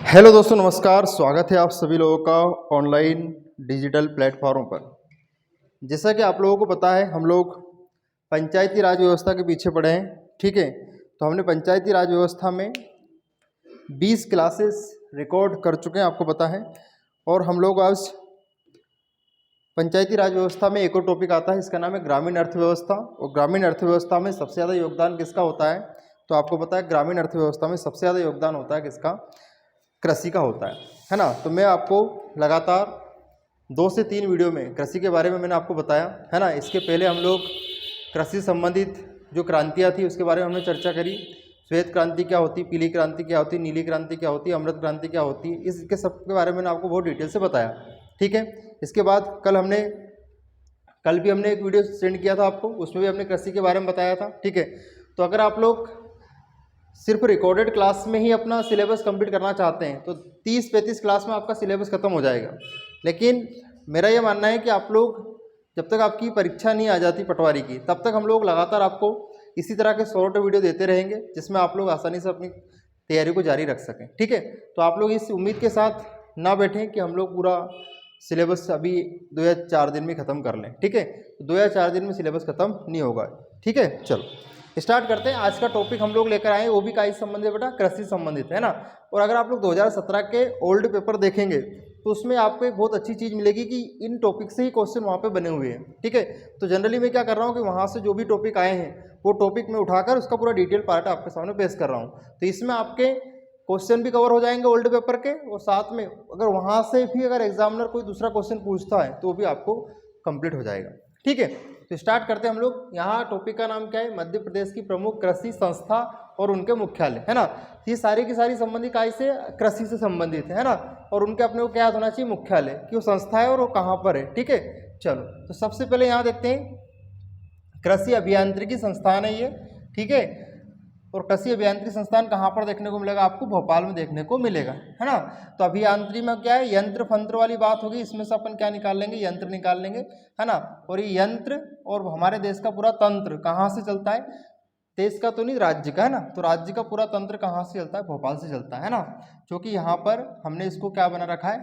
Hello दोस्तों, नमस्कार। स्वागत है आप सभी लोगों का ऑनलाइन डिजिटल प्लेटफॉर्म पर। जैसा कि आप लोगों को पता है, हम लोग पंचायती राज व्यवस्था के पीछे पड़े हैं। ठीक है, तो हमने पंचायती राज व्यवस्था में 20 क्लासेस रिकॉर्ड कर चुके हैं, आपको पता है। और हम लोग आज पंचायती राज व्यवस्था में एक और टॉपिक आता है, इसका नाम है ग्रामीण अर्थव्यवस्था। और ग्रामीण अर्थव्यवस्था में सबसे ज़्यादा योगदान किसका होता है? तो आपको पता है, ग्रामीण अर्थव्यवस्था में सबसे ज़्यादा योगदान होता है किसका? कृषि का होता है ना। तो मैं आपको लगातार 2 से 3 वीडियो में कृषि के बारे में मैंने आपको बताया है ना। इसके पहले हम लोग कृषि संबंधित जो क्रांतियाँ थी उसके बारे में हमने चर्चा करी। श्वेत क्रांति क्या होती, पीली क्रांति क्या होती, नीली क्रांति क्या होती, अमृत क्रांति क्या होती, इसके सब के बारे में मैंने आपको बहुत डिटेल से बताया। ठीक है, इसके बाद कल भी हमने एक वीडियो सेंड किया था आपको, उसमें भी हमने कृषि के बारे में बताया था। ठीक है, तो अगर आप लोग सिर्फ रिकॉर्डेड क्लास में ही अपना सिलेबस कंप्लीट करना चाहते हैं तो 30-35 क्लास में आपका सिलेबस खत्म हो जाएगा। लेकिन मेरा ये मानना है कि आप लोग जब तक आपकी परीक्षा नहीं आ जाती पटवारी की, तब तक हम लोग लगातार आपको इसी तरह के शॉर्ट वीडियो देते रहेंगे, जिसमें आप लोग आसानी से अपनी तैयारी को जारी रख सकें। ठीक है, तो आप लोग इस उम्मीद के साथ ना बैठें कि हम लोग पूरा सिलेबस अभी 2 या 4 दिन में ख़त्म कर लें। ठीक है, तो 2 या 4 दिन में सिलेबस ख़त्म नहीं होगा। ठीक है, चलो स्टार्ट करते हैं। आज का टॉपिक हम लोग लेकर आए, वो भी काई संबंधित बेटा, कृषि संबंधित है ना। और अगर आप लोग 2017 के ओल्ड पेपर देखेंगे तो उसमें आपको एक बहुत अच्छी चीज़ मिलेगी कि इन टॉपिक से ही क्वेश्चन वहाँ पे बने हुए हैं। ठीक है, तो जनरली मैं क्या कर रहा हूँ कि वहाँ से जो भी टॉपिक आए हैं वो टॉपिक में उठाकर उसका पूरा डिटेल पार्ट आपके सामने पेश कर रहा हूँ। तो इसमें आपके क्वेश्चन भी कवर हो जाएंगे ओल्ड पेपर के, और साथ में अगर वहाँ से भी अगर एग्जामिनर कोई दूसरा क्वेश्चन पूछता है तो भी आपको कंप्लीट हो जाएगा। ठीक है, तो स्टार्ट करते हैं हम लोग। यहाँ टॉपिक का नाम क्या है? मध्य प्रदेश की प्रमुख कृषि संस्था और उनके मुख्यालय, है ना। ये सारी की सारी संबंधित काय से? कृषि से संबंधित है ना। और उनके अपने को क्या याद होना चाहिए? मुख्यालय, कि वो संस्था है और वो कहाँ पर है। ठीक है, चलो तो सबसे पहले यहाँ देखते हैं, कृषि अभियांत्रिकी संस्थान है ये। ठीक है, और कृषि अभियांत्रिकी संस्थान कहाँ पर देखने को मिलेगा? आपको भोपाल में देखने को मिलेगा, है ना। तो अभियांत्रिकी में क्या है? यंत्र फंत्र वाली बात होगी। इसमें से अपन क्या निकाल लेंगे? यंत्र निकाल लेंगे, है ना। और ये यंत्र और हमारे देश का पूरा तंत्र कहाँ से चलता है? देश का तो नहीं, राज्य का, है ना। तो राज्य का पूरा तंत्र कहाँ से चलता है? भोपाल से चलता है ना, क्योंकि यहाँ पर हमने इसको क्या बना रखा है?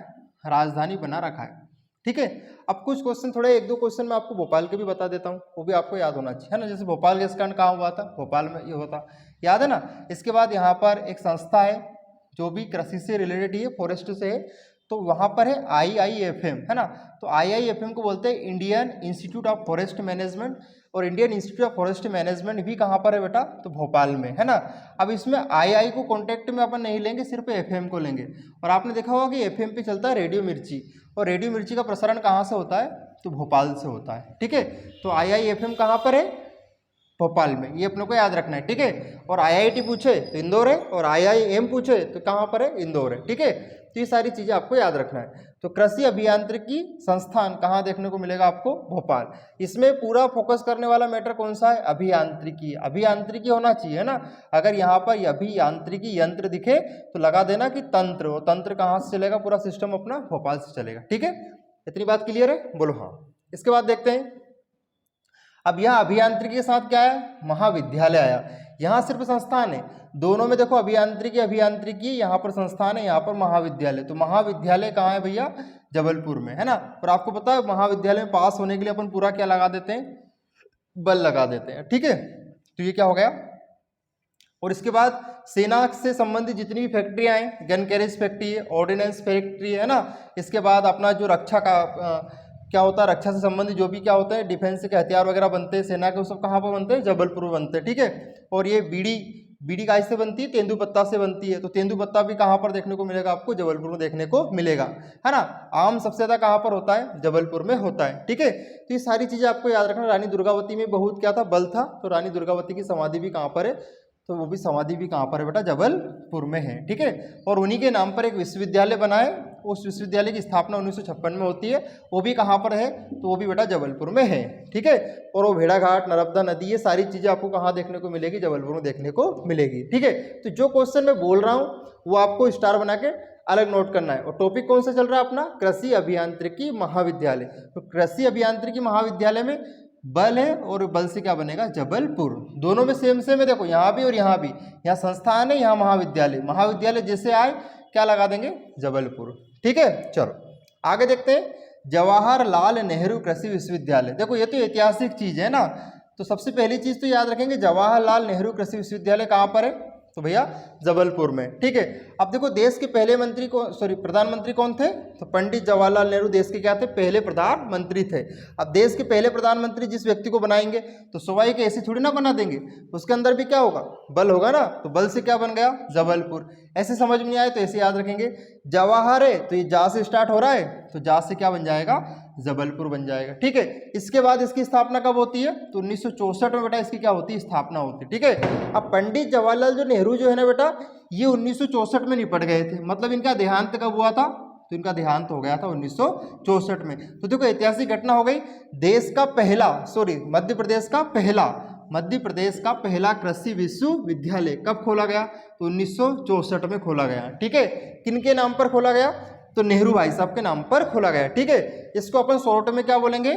राजधानी बना रखा है। ठीक है, अब कुछ क्वेश्चन, थोड़े 1-2 क्वेश्चन मैं आपको भोपाल के भी बता देता हूँ, वो भी आपको याद होना चाहिए, है ना। जैसे भोपाल गैस कांड कहाँ हुआ था? भोपाल में ये होता, याद है ना। इसके बाद यहाँ पर एक संस्था है जो भी कृषि से रिलेटेड ही है, फॉरेस्ट से है, तो वहाँ पर है IIFM, है ना। तो IIFM को बोलते हैं Indian Institute of Forest Management, और Indian Institute of Forest Management भी कहाँ पर है बेटा? तो भोपाल में, है ना। अब इसमें आई को कॉन्टेक्ट में अपन नहीं लेंगे, सिर्फ FM को लेंगे। और आपने देखा होगा कि FM पे चलता है रेडियो मिर्ची, और रेडियो मिर्ची का प्रसारण कहाँ से होता है? तो भोपाल से होता है। ठीक है, तो IIFM कहाँ पर है? भोपाल में, ये अपने को याद रखना है। ठीक है, और IIT पूछे तो इंदौर है, और IIM पूछे तो कहाँ पर है? इंदौर है। ठीक है, तो ये सारी चीज़ें आपको याद रखना है। तो कृषि अभियांत्रिकी संस्थान कहाँ देखने को मिलेगा आपको? भोपाल। इसमें पूरा फोकस करने वाला मैटर कौन सा है? अभियांत्रिकी। अभियांत्रिकी होना चाहिए, है ना। अगर यहाँ पर अभियांत्रिकी यंत्र दिखे तो लगा देना कि तंत्र, वो तंत्र कहाँ से चलेगा? पूरा सिस्टम अपना भोपाल से चलेगा। ठीक है, इतनी बात क्लियर है? बोलो हाँ। इसके बाद देखते हैं, अब यहाँ अभियांत्रिकी के साथ क्या है? महाविद्यालय आया। यहाँ सिर्फ संस्थान है, दोनों में देखो, अभियांत्रिकी यहाँ पर संस्थान है, यहाँ पर महाविद्यालय। तो महाविद्यालय कहाँ है भैया? जबलपुर में, है ना। और आपको पता है महाविद्यालय में पास होने के लिए अपन पूरा क्या लगा देते हैं? बल लगा देते हैं। ठीक है, तो ये क्या हो गया। और इसके बाद सेना से संबंधित जितनी भी फैक्ट्रियाँ हैं, गन कैरेज फैक्ट्री है, ऑर्डिनेंस फैक्ट्री है ना। इसके बाद अपना जो रक्षा का क्या होता है, रक्षा से संबंधित जो भी क्या होता है, डिफेंस के हथियार वगैरह बनते हैं सेना के, वो सब कहाँ पर बनते हैं? जबलपुर में बनते हैं। ठीक है, और ये बीड़ी काय से बनती है? तेंदुपत्ता से बनती है। तो तेंदुपत्ता भी कहाँ पर देखने को मिलेगा आपको? जबलपुर में देखने को मिलेगा, है ना। आम सबसे ज़्यादा कहाँ पर होता है? जबलपुर में होता है। ठीक है, तो ये सारी चीज़ें आपको याद रखना। रानी दुर्गावती में बहुत क्या था? बल था। तो रानी दुर्गावती की समाधि भी कहाँ पर है? तो वो भी समाधि भी कहाँ पर है बेटा? जबलपुर में है। ठीक है, और उन्हीं के नाम पर एक विश्वविद्यालय बना है, उस विश्वविद्यालय की स्थापना 1956 में होती है, वो भी कहाँ पर है? तो वो भी बेटा जबलपुर में है। ठीक है, और वो भेड़ाघाट, नर्मदा नदी, ये सारी चीज़ें आपको कहाँ देखने को मिलेगी? जबलपुर में देखने को मिलेगी। ठीक है, तो जो क्वेश्चन मैं बोल रहा हूँ वो आपको स्टार बना के अलग नोट करना है। और टॉपिक कौन सा चल रहा है अपना? कृषि अभियांत्रिकी महाविद्यालय। तो कृषि अभियांत्रिकी महाविद्यालय में बल है, और बल से क्या बनेगा? जबलपुर। दोनों में सेम सेम है, देखो यहाँ भी और यहाँ भी। यहाँ संस्थान है, यहाँ महाविद्यालय। महाविद्यालय जैसे आए क्या लगा देंगे, जबलपुर। ठीक है, चलो आगे देखते हैं। जवाहरलाल नेहरू कृषि विश्वविद्यालय, देखो ये तो ऐतिहासिक चीज है ना, तो सबसे पहली चीज तो याद रखेंगे जवाहरलाल नेहरू कृषि विश्वविद्यालय कहाँ पर है, तो भैया जबलपुर में। ठीक है, अब देखो देश के पहले मंत्री प्रधानमंत्री कौन थे, तो पंडित जवाहरलाल नेहरू देश के क्या थे, पहले प्रधानमंत्री थे। अब देश के पहले प्रधानमंत्री जिस व्यक्ति को बनाएंगे तो सुवाई के ऐसे थोड़ी ना बना देंगे, उसके अंदर भी क्या होगा, बल होगा ना, तो बल से क्या बन गया, जबलपुर। ऐसे समझ में नहीं आए तो ऐसे याद रखेंगे, जवाहर है तो ये जा से स्टार्ट हो रहा है, तो जा से क्या बन जाएगा, जबलपुर बन जाएगा। ठीक है, इसके बाद इसकी स्थापना कब होती है, तो 1964 में बेटा इसकी क्या होती है, स्थापना होती है। ठीक है, अब पंडित जवाहरलाल नेहरू जो है ना बेटा, ये 1964 में निपट गए थे, मतलब इनका देहांत कब हुआ था, तो इनका देहांत हो गया था 1964 में। तो देखो ऐतिहासिक घटना हो गई, देश का पहला मध्य प्रदेश का पहला कृषि विश्वविद्यालय कब खोला गया, तो 1964 में खोला गया। ठीक है, किनके नाम पर खोला गया, तो नेहरू भाई साहब के नाम पर खोला गया। ठीक है, इसको अपन शॉर्ट में क्या बोलेंगे,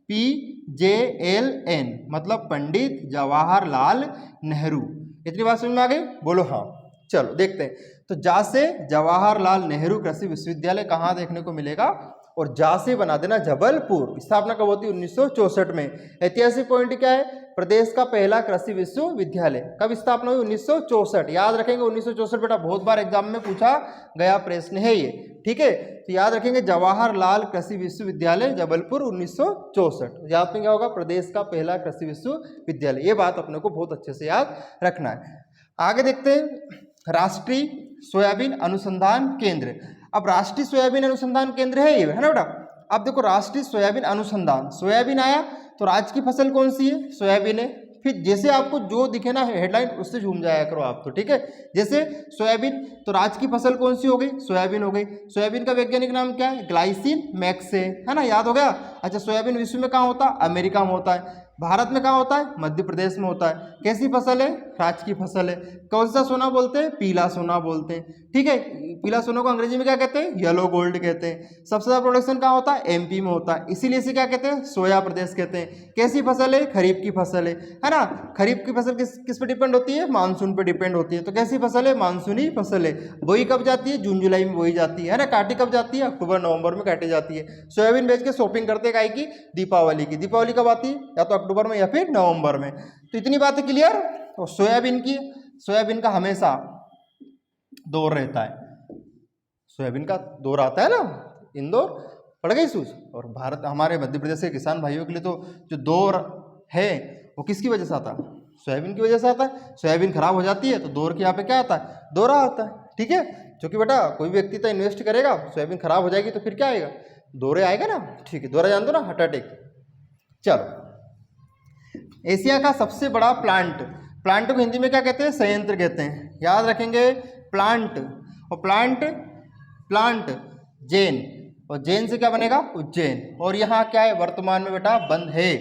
PJLN, मतलब पंडित जवाहरलाल नेहरू। इतनी बात समझ में आ गई, बोलो हाँ। चलो देखते हैं, तो जा से जवाहरलाल नेहरू कृषि विश्वविद्यालय कहाँ देखने को मिलेगा, और जा से बना देना जबलपुर। स्थापना कब होती है, 1964 में। ऐतिहासिक पॉइंट क्या है, प्रदेश का पहला कृषि विश्वविद्यालय कब स्थापना हुई, 1964। याद रखेंगे 1964 बेटा बहुत बार एग्जाम में पूछा गया प्रश्न है ये। ठीक है, तो याद रखेंगे जवाहरलाल कृषि विश्वविद्यालय जबलपुर 1964। याद में क्या होगा, प्रदेश का पहला कृषि विश्वविद्यालय। ये बात अपने को बहुत अच्छे से याद रखना है। आगे देखते हैं, राष्ट्रीय सोयाबीन अनुसंधान केंद्र। अब राष्ट्रीय सोयाबीन अनुसंधान केंद्र है ये, है ना बेटा। अब देखो राष्ट्रीय सोयाबीन अनुसंधान, सोयाबीन आया तो राज्य की फसल कौन सी है, सोयाबीन है। फिर जैसे आपको जो दिखे ना हेडलाइन, उससे झूम जाया करो आप तो। ठीक है, जैसे सोयाबीन तो राज्य की फसल कौन सी हो गई, सोयाबीन हो गई। सोयाबीन का वैज्ञानिक नाम क्या है, ग्लाइसिन मैक्से, है ना, याद हो गया। अच्छा, सोयाबीन विश्व में कहाँ होता है, अमेरिका में होता है। भारत में कहाँ होता है, मध्य प्रदेश में होता है। कैसी फसल है, राज्य की फसल है। कौन सा सोना बोलते हैं, पीला सोना बोलते हैं। ठीक है, पीला सोना को अंग्रेजी में क्या कहते हैं, येलो गोल्ड कहते हैं। सबसे ज्यादा प्रोडक्शन कहाँ होता है, MP में होता है, इसीलिए इसे क्या कहते हैं, सोया प्रदेश कहते हैं। कैसी फसल है, खरीफ की फसल है ना। खरीफ की फसल किस पे डिपेंड होती है, मानसून पे डिपेंड होती है। तो कैसी फसल है, मानसूनी फसल है। बोई कब जाती है, जून जुलाई में बोई जाती है ना। काटी कब जाती है, अक्टूबर नवंबर में काटी जाती है। सोयाबीन बेच के शॉपिंग करते गाय की, दीपावली की। दीपावली कब आती है, या तो अक्टूबर में या फिर नवंबर में। तो इतनी बातें क्लियर। तो सोयाबीन का हमेशा दौर रहता है, सोयाबीन का दौर आता है ना, इंदौर पड़ गई सूझ। और भारत हमारे मध्य प्रदेश के किसान भाइयों के लिए तो जो दौर है वो किसकी वजह से आता है, सोयाबीन की वजह से आता है। सोयाबीन खराब हो जाती है तो दौर के यहाँ पे क्या आता है, दौरा आता है। ठीक है, क्योंकि बेटा कोई व्यक्ति तो इन्वेस्ट करेगा, सोयाबीन खराब हो जाएगी तो फिर क्या आएगा, दौरे आएगा ना। ठीक है, दौरा जान दो ना, हार्ट अटैक। चलो, एशिया का सबसे बड़ा प्लांट को हिंदी में क्या कहते हैं, संयंत्र कहते हैं। याद रखेंगे, प्लांट और प्लांट जैन, और जैन से क्या बनेगा, उज्जैन। और यहाँ क्या है, वर्तमान में बेटा बंद है।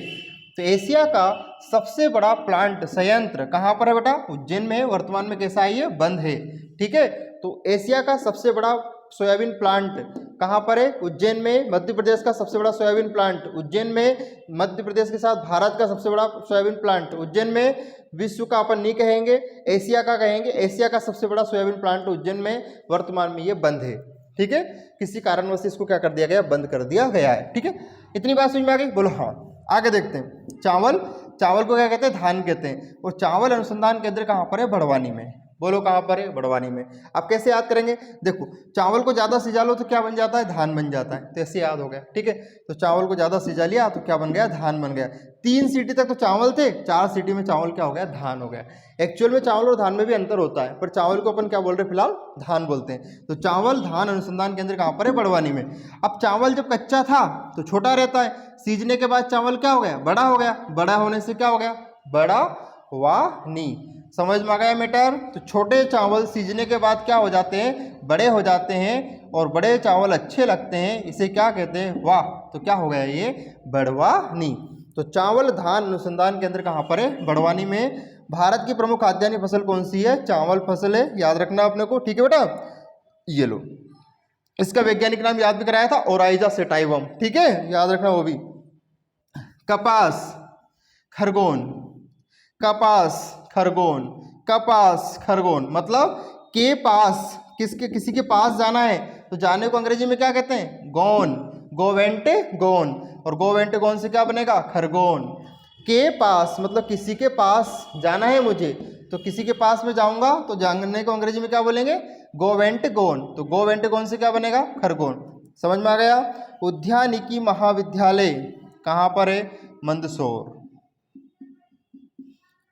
तो एशिया का सबसे बड़ा प्लांट संयंत्र कहाँ पर है बेटा, उज्जैन में है। वर्तमान में कैसा है, ये बंद है। ठीक है, तो एशिया का सबसे बड़ा सोयाबीन प्लांट कहाँ पर है, उज्जैन में। मध्य प्रदेश का सबसे बड़ा सोयाबीन प्लांट उज्जैन में। मध्य प्रदेश के साथ भारत का सबसे बड़ा सोयाबीन प्लांट उज्जैन में। विश्व का अपन नहीं कहेंगे, एशिया का कहेंगे। एशिया का सबसे बड़ा सोयाबीन प्लांट उज्जैन में, वर्तमान में ये बंद है। ठीक है, किसी कारणवश इसको क्या कर दिया गया, बंद कर दिया गया है। ठीक है, इतनी बात समझ में आ गई, बोलो हाँ। आगे देखते हैं, चावल को क्या कहते हैं, धान कहते हैं। और चावल अनुसंधान केंद्र कहाँ पर है, बड़वानी में। बोलो कहाँ पर है, बड़वानी में। आप कैसे याद करेंगे, देखो चावल को ज़्यादा सिजा लो तो क्या बन जाता है, धान बन जाता है। तो ऐसे याद हो गया। ठीक है, तो चावल को ज़्यादा सिजा लिया तो क्या बन गया, धान बन गया। 3 सीटी तक तो चावल थे, 4 सीटी में चावल क्या हो गया, धान हो गया। एक्चुअल में चावल और धान में भी अंतर होता है, पर चावल को अपन क्या बोल रहे हैं, फिलहाल धान बोलते हैं। तो चावल धान अनुसंधान केंद्र कहाँ पर है, बड़वानी में। अब चावल जब कच्चा था तो छोटा रहता है, सीजने के बाद चावल क्या हो गया, बड़ा हो गया। बड़ा होने से क्या हो गया, बड़ा वानी। समझ में आ गया मैटर। तो छोटे चावल सीजने के बाद क्या हो जाते हैं, बड़े हो जाते हैं, और बड़े चावल अच्छे लगते हैं, इसे क्या कहते हैं, वाह। तो क्या हो गया ये, बड़वानी। तो चावल धान अनुसंधान केंद्र कहाँ पर है, बड़वानी में। भारत की प्रमुख खाद्यान्य फसल कौन सी है, चावल फसल है, याद रखना अपने को। ठीक है बेटा, ये लो, इसका वैज्ञानिक नाम याद भी कराया था, ओराइजा सेटाइवम। ठीक है, याद रखना वो भी। कपास खरगोन, कपास खरगोन मतलब के पास किसी के पास जाना है तो जाने को अंग्रेजी में क्या कहते हैं? गॉन। गो वेंट गॉन, और गो वेंट गॉन से क्या बनेगा? खरगोन। के पास मतलब किसी के पास जाना है मुझे, तो किसी के पास में जाऊंगा तो जाने को अंग्रेजी में क्या बोलेंगे? गो वेंट गोन। तो गो वेंट गोन से क्या बनेगा? खरगोन। समझ में आ गया? उद्यानिकी महाविद्यालय कहाँ पर है? मंदसौर।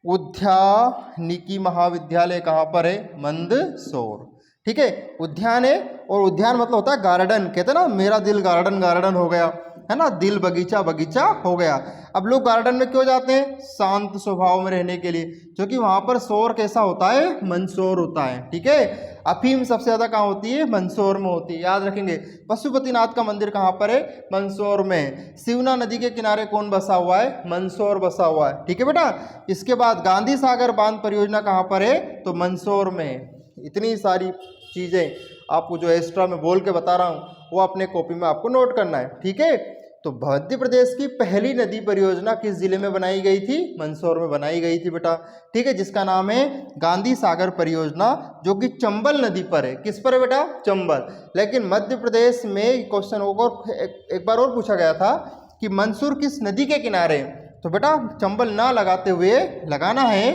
उद्यानिकी महाविद्यालय कहाँ पर है? मंदसौर। ठीक है, उद्यान है, और उद्यान मतलब होता है गार्डन। कहते हैं ना मेरा दिल गार्डन गार्डन हो गया, है ना, दिल बगीचा बगीचा हो गया। अब लोग गार्डन में क्यों जाते हैं? शांत स्वभाव में रहने के लिए, क्योंकि वहाँ पर शोर कैसा होता है? मंदसौर होता है। ठीक है, अफीम सबसे ज़्यादा कहाँ होती है? मंदसौर में होती है, याद रखेंगे। पशुपतिनाथ का मंदिर कहाँ पर है? मंदसौर में। शिवना नदी के किनारे कौन बसा हुआ है? मंदसौर बसा हुआ है। ठीक है बेटा, इसके बाद गांधी सागर बांध परियोजना कहाँ पर है? तो मंदसौर में। इतनी सारी चीज़ें आपको जो एक्स्ट्रा में बोल के बता रहा हूँ वो अपने कॉपी में आपको नोट करना है। ठीक है, तो मध्य प्रदेश की पहली नदी परियोजना किस जिले में बनाई गई थी? मंदसौर में बनाई गई थी बेटा। ठीक है, जिसका नाम है गांधी सागर परियोजना, जो कि चंबल नदी पर है। किस पर है बेटा? चंबल। लेकिन मध्य प्रदेश में क्वेश्चन और एक बार और पूछा गया था कि मंदसौर किस नदी के किनारे? तो बेटा चंबल ना लगाते हुए लगाना है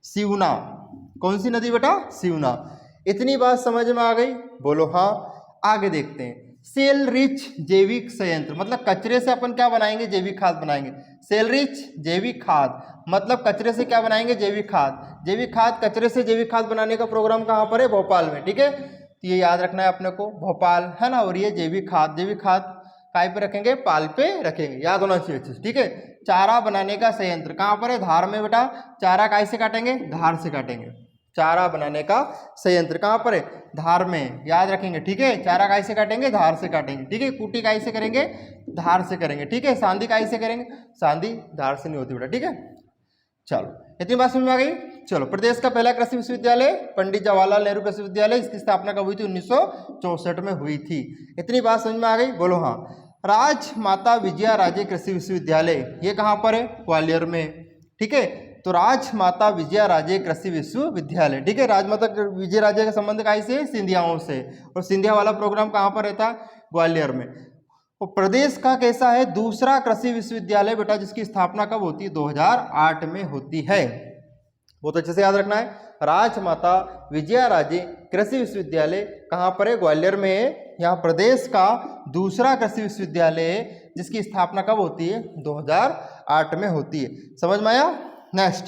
सिवना। कौन सी नदी बेटा? सिवना। इतनी बात समझ में आ गई? बोलो हाँ। आगे देखते हैं। सेल रिच जैविक संयंत्र मतलब कचरे से अपन क्या बनाएंगे? जैविक खाद बनाएंगे। सेल रिच जैविक खाद मतलब कचरे से क्या बनाएंगे? जैविक खाद। जैविक खाद, कचरे से जैविक खाद बनाने का प्रोग्राम कहाँ पर है? भोपाल में। ठीक है, तो ये याद रखना है अपने को, भोपाल, है ना। और ये जैविक खाद काय पे रखेंगे? पाल पे रखेंगे, याद होना चाहिए चीज। ठीक है, चारा बनाने का संयंत्र कहाँ पर है? धार में बेटा। चारा काय से काटेंगे? धार से काटेंगे। चारा बनाने का संयंत्र कहाँ पर है? धार में, याद रखेंगे। ठीक है, चारा काय से काटेंगे? धार से काटेंगे। ठीक है, कुटी काय से करेंगे? धार से करेंगे। ठीक है, सांदी काय से करेंगे? सांदी धार से नहीं होती बेटा। ठीक है, चलो इतनी बात समझ में आ गई। चलो, प्रदेश का पहला कृषि विश्वविद्यालय पंडित जवाहरलाल नेहरू कृषि विश्वविद्यालय, इसकी स्थापना कब हुई थी? 1964 में हुई थी। इतनी बात समझ में आ गई? बोलो हाँ। राजमाता विजया राजे कृषि विश्वविद्यालय ये कहाँ पर है? ग्वालियर में। ठीक है, तो राजमाता विजया राजे कृषि विश्वविद्यालय। ठीक है, राजमाता विजय राजे का संबंध कहाँ से? सिंधियाओं से। और सिंधिया वाला प्रोग्राम कहाँ पर रहता? ग्वालियर में। और प्रदेश का कैसा है? दूसरा कृषि विश्वविद्यालय बेटा, जिसकी स्थापना कब होती है? 2008 में होती है। बहुत अच्छे से याद रखना है। राजमाता विजया राजे कृषि विश्वविद्यालय कहाँ पर है? ग्वालियर में है। यहाँ प्रदेश का दूसरा कृषि विश्वविद्यालय है, जिसकी स्थापना कब होती है? 2008 में होती है। समझ में आया? नेक्स्ट,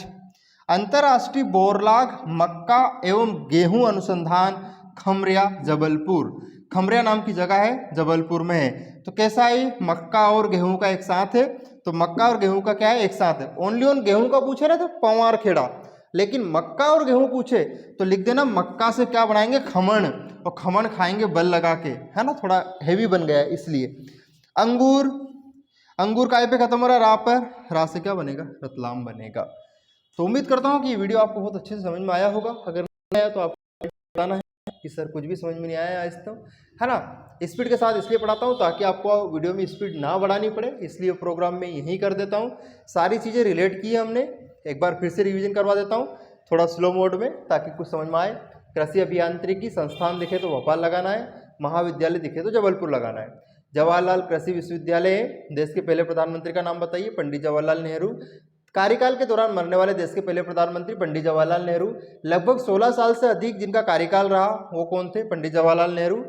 अंतर्राष्ट्रीय बोरलाग मक्का एवं गेहूं अनुसंधान खमरिया जबलपुर। खमरिया नाम की जगह है, जबलपुर में है। तो कैसा है? मक्का और गेहूं का एक साथ है। तो मक्का और गेहूं का क्या है? एक साथ है। ओनली ऑन गेहूं का पूछे ना तो पवार खेड़ा, लेकिन मक्का और गेहूं पूछे तो लिख देना मक्का से क्या बनाएंगे? खमण, और खमण खाएंगे बल लगा के, है ना, थोड़ा हैवी बन गया है इसलिए। अंगूर, अंगूर काय पे खत्म हो रहा है? रा पर। रा से क्या बनेगा? रतलाम बनेगा। तो उम्मीद करता हूँ कि ये वीडियो आपको बहुत अच्छे से समझ में आया होगा। अगर नहीं आया तो आपको बताना है कि सर कुछ भी समझ में नहीं आया आज तक, है ना। स्पीड के साथ इसलिए पढ़ाता हूँ ताकि आपको वीडियो में स्पीड ना बढ़ानी पड़े, इसलिए प्रोग्राम में यही कर देता हूँ। सारी चीज़ें रिलेट की है हमने, एक बार फिर से रिवीजन करवा देता हूँ थोड़ा स्लो मोड में, ताकि कुछ समझ में आए। कृषि अभियांत्रिकी संस्थान दिखे तो भोपाल लगाना है, महाविद्यालय दिखे तो जबलपुर लगाना है। जवाहरलाल कृषि विश्वविद्यालय है। देश के पहले प्रधानमंत्री का नाम बताइए? पंडित जवाहरलाल नेहरू। कार्यकाल के दौरान मरने वाले देश के पहले प्रधानमंत्री पंडित जवाहरलाल नेहरू। लगभग 16 साल से अधिक जिनका कार्यकाल रहा वो कौन थे? पंडित जवाहरलाल नेहरू।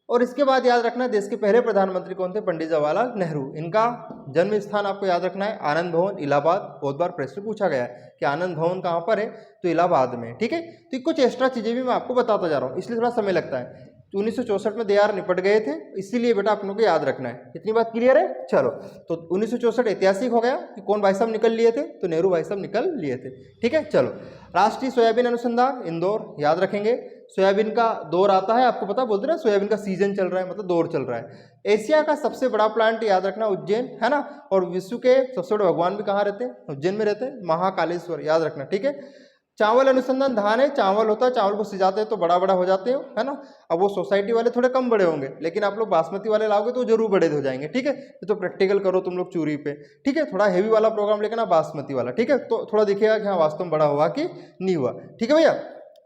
और इसके बाद याद रखना है देश के पहले प्रधानमंत्री कौन थे? पंडित जवाहरलाल नेहरू। इनका जन्म स्थान आपको याद रखना है आनंद भवन, इलाहाबाद। बहुत बार प्रश्न पूछा गया है कि आनंद भवन कहाँ पर है? तो इलाहाबाद में। ठीक है, तो कुछ एक्स्ट्रा चीज़ें भी मैं आपको बताता जा रहा हूँ, इसलिए थोड़ा समय लगता है। 1964 में दीयार निपट गए थे, इसीलिए बेटा अपनों को याद रखना है। इतनी बात क्लियर है? चलो, तो 1964 ऐतिहासिक हो गया कि कौन भाई साहब निकल लिए थे? तो नेहरू भाई साहब निकल लिए थे। ठीक है, चलो। राष्ट्रीय सोयाबीन अनुसंधान इंदौर, याद रखेंगे। सोयाबीन का दौर आता है, आपको पता, बोलते ना सोयाबीन का सीजन चल रहा है, मतलब दौर चल रहा है। एशिया का सबसे बड़ा प्लांट याद रखना उज्जैन, है ना। और विश्व के सबसे बड़े भगवान भी कहाँ रहते हैं? उज्जैन में रहते हैं, महाकालेश्वर, याद रखना। ठीक है, चावल अनुसंधान, धान है, चावल होता है, चावल को सिजाते हैं तो बड़ा बड़ा हो जाते हो, है ना। अब वो सोसाइटी वाले थोड़े कम बड़े होंगे, लेकिन आप लोग बासमती वाले लाओगे तो जरूर बड़े हो जाएंगे। ठीक है, तो प्रैक्टिकल करो तुम लोग चूरी पे। ठीक है, थोड़ा हेवी वाला प्रोग्राम लेकर ना बासमती वाला। ठीक है, तो थोड़ा दिखेगा कि हाँ वास्तव में बड़ा हुआ कि नहीं हुआ। ठीक है भैया,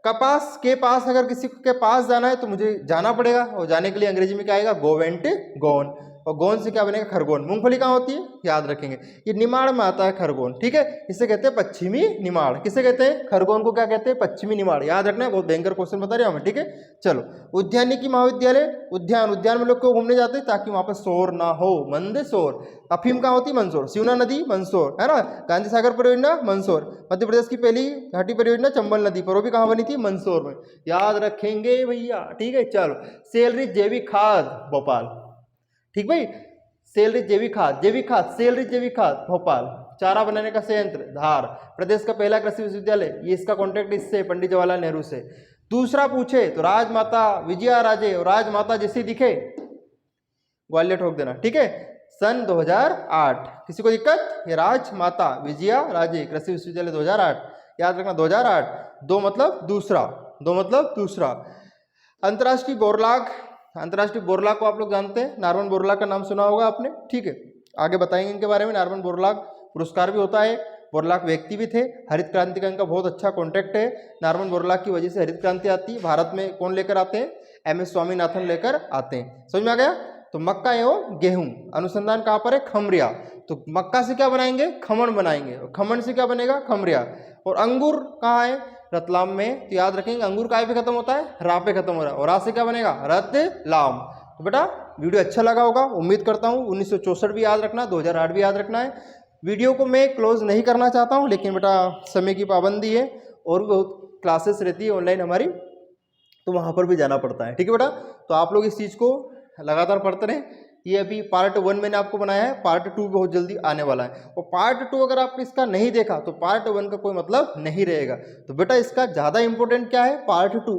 कपास के पास, अगर किसी के पास जाना है तो मुझे जाना पड़ेगा, और जाने के लिए अंग्रेजी में क्या आएगा, गो वेंट गोन, और गोन से क्या बनेगा, खरगोन। मूंगफली कहाँ होती है, याद रखेंगे, ये निमाड़ में आता है खरगोन, ठीक है, इसे कहते हैं पश्चिमी निमाड़। किसे कहते हैं, खरगोन को क्या कहते हैं, पश्चिमी निमाड़। याद रखना है, बहुत भयंकर क्वेश्चन बता रहे हमें, ठीक है। चलो, उद्यानिकी महाविद्यालय, उद्यान, उद्यान में लोग क्यों घूमने जाते हैं, ताकि वहां पर शोर ना हो, मंदसौर। अफीम कहाँ होती है, मंदसौर। शिवना नदी, मंदसौर, है ना। गांधी सागर परियोजना, मंदसौर। मध्य प्रदेश की पहली घाटी परियोजना चंबल नदी पर, वो भी कहाँ बनी थी, मंदसौर में। याद रखेंगे भैया, ठीक है। चलो, सेल रिच जैविक खाद, भोपाल, ठीक भाई। सेल रिच जैविक खाद, जैविक खाद, सेल रिच जैविक खाद, भोपाल। चारा बनाने का संयंत्र, धार। प्रदेश का पहला कृषि विश्वविद्यालय, ये इसका कॉन्ट्रैक्ट इससे, पंडित जवाहरलाल नेहरू से। दूसरा पूछे तो राजमाता विजया राजे और राजमाता जैसी दिखे, ग्वालियर ठोक देना, ठीक है। सन 2008, किसी को दिक्कत, ये राजमाता विजया राजे कृषि विश्वविद्यालय 2008, याद रखना 2008। दो मतलब दूसरा, दो मतलब दूसरा। अंतर्राष्ट्रीय बोरलाग, अंतर्राष्ट्रीय बोरलाग को आप लोग जानते हैं, नॉर्मन बोरलाग का नाम सुना होगा आपने, ठीक है। आगे बताएंगे इनके बारे में। नॉर्मन बोरलाग पुरस्कार भी होता है, बोरलाग व्यक्ति भी थे, हरित क्रांति का इनका बहुत अच्छा कॉन्टैक्ट है। नॉर्मन बोरलाग की वजह से हरित क्रांति आती है। भारत में कौन लेकर आते हैं, MS स्वामीनाथन लेकर आते हैं। समझ में आ गया। तो मक्का एवं गेहूं अनुसंधान कहाँ पर है, खमरिया। तो मक्का से क्या बनाएंगे, खमण बनाएंगे, और खमण से क्या बनेगा, खमरिया। और अंगूर कहाँ है, रतलाम में। तो याद रखेंगे, अंगूर काय पे खत्म होता है, रा पे खत्म हो रहा है, और रा से क्या बनेगा, रतलाम। तो बेटा वीडियो अच्छा लगा होगा, उम्मीद करता हूँ। 1964 भी याद रखना, 2008 भी याद रखना है। वीडियो को मैं क्लोज नहीं करना चाहता हूँ, लेकिन बेटा समय की पाबंदी है, और भी बहुत क्लासेस रहती है ऑनलाइन हमारी, तो वहाँ पर भी जाना पड़ता है, ठीक है बेटा। तो आप लोग इस चीज़ को लगातार पढ़ते रहें। ये अभी पार्ट 1 मैंने आपको बनाया है, पार्ट 2 बहुत जल्दी आने वाला है। और पार्ट 2 अगर आपने इसका नहीं देखा तो पार्ट 1 का कोई मतलब नहीं रहेगा। तो बेटा इसका ज़्यादा इंपॉर्टेंट क्या है, पार्ट 2।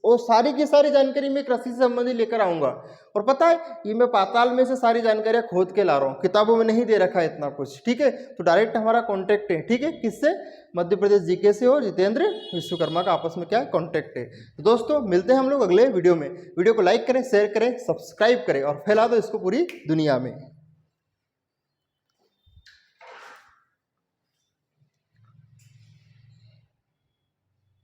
और सारी की सारी जानकारी मैं कृषि से संबंधित लेकर आऊँगा। और पता है, ये मैं पाताल में से सारी जानकारियाँ खोद के ला रहा हूँ, किताबों में नहीं दे रखा है इतना कुछ, ठीक है। तो डायरेक्ट हमारा कॉन्टैक्ट है, ठीक है, किससे, मध्य प्रदेश जीके से, और जितेंद्र विश्वकर्मा का आपस में क्या कॉन्टैक्ट है। तो दोस्तों मिलते हैं हम लोग अगले वीडियो में। वीडियो को लाइक करें, शेयर करें, सब्सक्राइब करें, और फैला दो इसको पूरी दुनिया में।